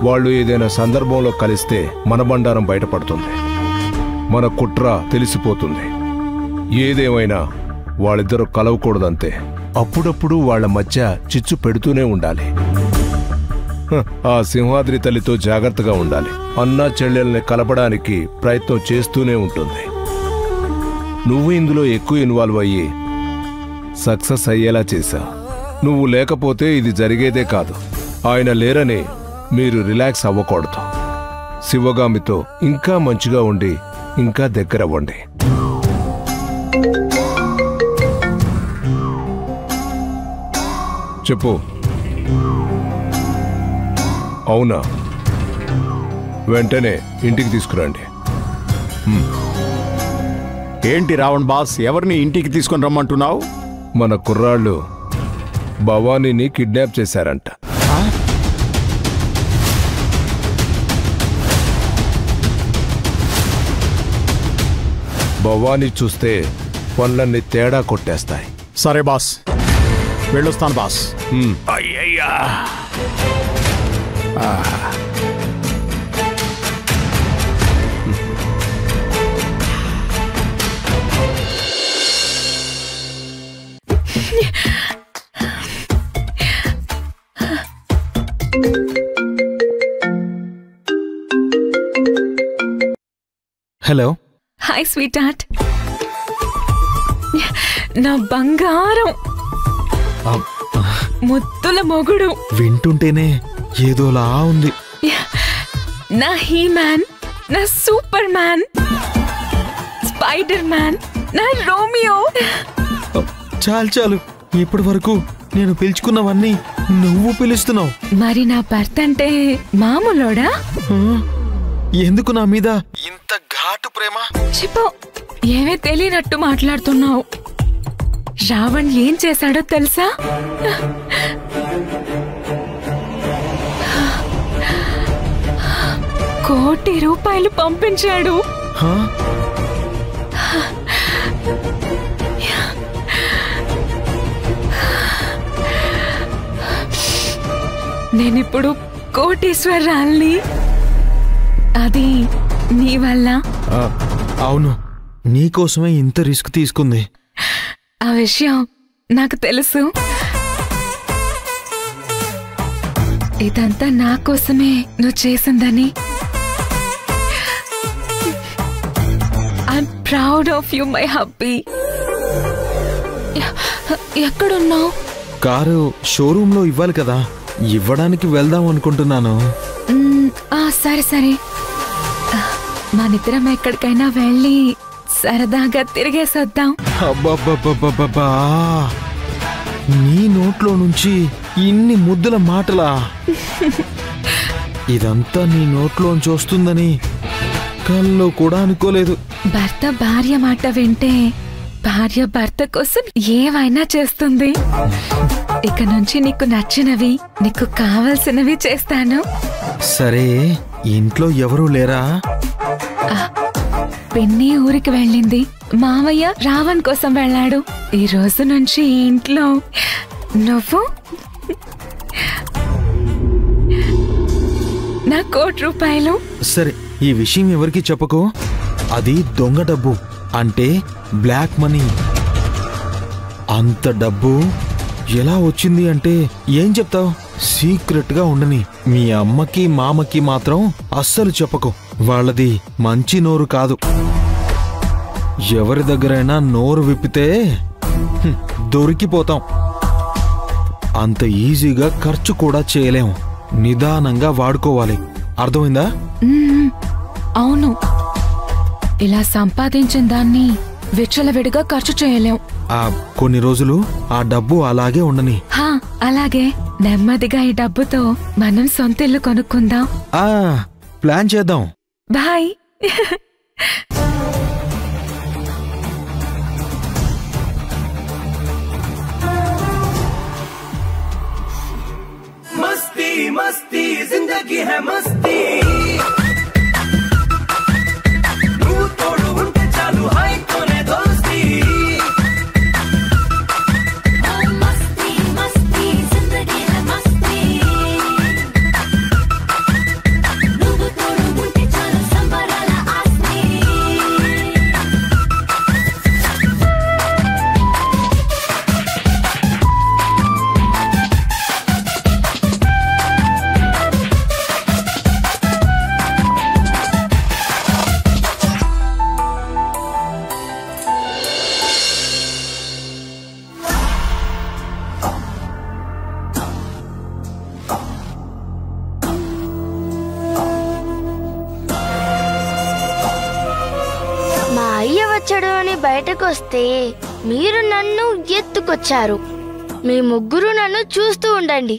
వాళ్ళు ఏదైనా సందర్భంలో కలిస్తే మన బండారం బయటపడుతుంది, మన కుట్ర తెలిసిపోతుంది. ఏదేమైనా వాళ్ళిద్దరూ కలవకూడదంతే. అప్పుడప్పుడు వాళ్ల మధ్య చిచ్చు పెడుతూనే ఉండాలి. ఆ సింహాద్రి తల్లితో జాగ్రత్తగా ఉండాలి. అన్నా చెల్లెల్ని కలపడానికి ప్రయత్నం చేస్తూనే ఉంటుంది. నువ్వు ఇందులో ఎక్కువ ఇన్వాల్వ్ అయ్యి సక్సెస్ అయ్యేలా చేశావు. నువ్వు లేకపోతే ఇది జరిగేదే కాదు. ఆయన లేరని మీరు రిలాక్స్ అవ్వకూడదు. శివగామితో ఇంకా మంచిగా ఉండి ఇంకా దగ్గరవ్వండి. చెప్పు. అవునా? వెంటనే ఇంటికి తీసుకురండి. ఏంటి రావణ్ బాస్, ఎవరిని ఇంటికి తీసుకొని రమ్మంటున్నావు? మన కుర్రాళ్ళు భవానీని కిడ్నాప్ చేశారంట. భవానీ చూస్తే పనులన్నీ తేడా కొట్టేస్తాయి. సరే బాస్, వెళ్ళొస్తాను బాస్. అయ్యయ్యా, హలో. హాయ్ స్వీట్ హార్ట్, నా బంగారం, ముద్దుల మొగుడు. వింటుంటేనే ఏదోలా ఉంది. నా హీ మ్యాన్, నా సూపర్ మ్యాన్, స్పైడర్ మ్యాన్, నా రోమియో. చాలు చాలు, ఇప్పటి వరకు నేను పిలుచుకున్నవన్నీ నువ్వు పిలుస్తున్నావు. మరి నా భర్త అంటే మామూలోడా? ఎందుకు నా మీద ఇంత ఘాటు ప్రేమ? చెప్పు, ఏమీ తెలియనట్టు మాట్లాడుతున్నావు. రావణ్ ఏం చేశాడో తెలుసా? ₹1,00,00,000 పంపించాడు. నేనిప్పుడు కోటీశ్వరరాల్ని. అది నీ వల్ల. అవును, నీకోసమే ఇంత రిస్క్ తీసుకుంది. ఆ విషయం నాకు తెలుసు. ఇదంతా నా కోసమే నువ్వు చేసిందని. I'm proud of you my hubby. ఎక్కడున్నావు? కారు షోరూమ్ లో ఇవ్వాలి కదా, ఇవ్వడానికి వెళ్దాం అనుకుంటున్నాను. సరే సరే, మనిద్దరం ఎక్కడికైనా వెళ్ళి సరదాగా తిరిగేసొద్దాం. అబ్బబ్బబ్బబ్బబ్బా, నీ నోట్లో నుంచి ఇన్ని ముద్దుల మాటలా? ఇదంతా నీ నోట్లోంచి వస్తుందని కల్లో కూడా అనుకోలేదు. భర్త భార్య మాట వింటే భార్య భర్త కోసం ఏమైనా చేస్తుంది. ఇక నుంచి నీకు నచ్చినవి, నీకు కావలసినవి చేస్తాను. సరే, ఇంట్లో ఎవరూ లేరా? పిన్ని ఊరికి వెళ్ళింది. మావయ్య రావణ్ కోసం వెళ్ళాడు. ఈ రోజు నుంచి ఇంట్లో నువ్వు, నా ₹1,00,00,000. సరే, ఈ విషయం ఎవరికి చెప్పకు. అది దొంగ డబ్బు, అంటే బ్లాక్ మనీ. అంత డబ్బు ఎలా వచ్చింది అంటే ఏం చెప్తావు? సీక్రెట్ గా ఉండని. మీ అమ్మకి మామకి మాత్రం అస్సలు చెప్పకు. వాళ్ళది మంచి నోరు కాదు. ఎవరి దగ్గరైనా నోరు విప్పితే దొరికిపోతాం. అంత ఈజీగా ఖర్చు కూడా చేయలేం. నిదానంగా వాడుకోవాలి. అర్థమైందా? అవును, ఇలా సంపాదించిన దాన్ని విచ్చలవిడిగా ఖర్చు చేయలేం. కొన్ని రోజులు ఆ డబ్బు అలాగే ఉండని. అలాగే నెమ్మదిగా ఈ డబ్బుతో మనం సొంత ఇల్లు కొనుక్కుందాం. ప్లాన్ చేద్దాం. బాయ్. मस्ती मस्ती जिंदगी है मस्ती. तोड़ू उनके चालू हाई कोने दोस्ती. मस्ती मस्ती जिंदगी है मस्ती. నచ్చడు అని బయటకు వస్తే మీరు నన్ను ఎత్తుకొచ్చారు. మీ ముగ్గురు నన్ను చూస్తూ ఉండండి.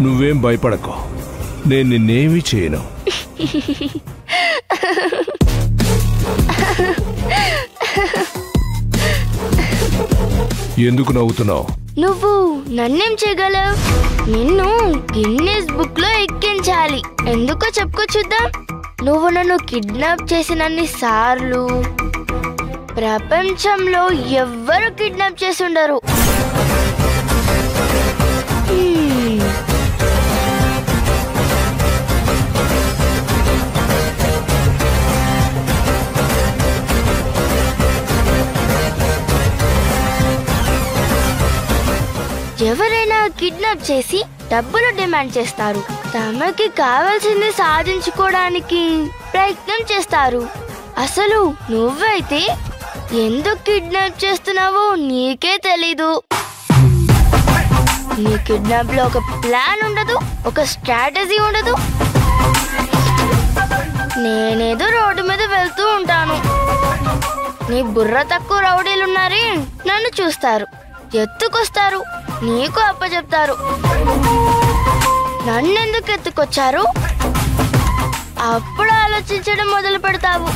నువ్వేం భయపడకు, నేను నిన్నేమీ చేయను. ఎందుకు నవ్వుతున్నావు? నువ్వు నన్నేం చేయగలవు? నిన్ను గిన్నెస్ బుక్ లో ఎక్కించాలి. ఎందుకో చెప్పుకో చూద్దాం. నువ్వు నన్ను కిడ్నాప్ చేసినన్ని సార్లు ప్రపంచంలో ఎవ్వరు కిడ్నాప్ చేసి ఉండరు. ఎవరైనా కిడ్నాప్ చేసి డబ్బులు డిమాండ్ చేస్తారు. తమకి కావాల్సింది సాధించుకోవడానికి ప్రయత్నం చేస్తారు. అసలు నువ్వైతే ఎందుకు కిడ్నాప్ చేస్తున్నావో నీకే తెలీదు. నీ కిడ్నాప్ లో ఒక ప్లాన్ ఉండదు, ఒక స్ట్రాటజీ ఉండదు. నేనేదో రోడ్డు మీద వెళ్తూ ఉంటాను. నీ బుర్ర తక్కువ రౌడీలున్నారే నన్ను చూస్తారు, ఎత్తుకొస్తారు, నీకు అప్పచెప్తారు. నన్నెందుకు ఎత్తుకొచ్చారు? అప్పుడు ఆలోచించడం మొదలు పెడతావు.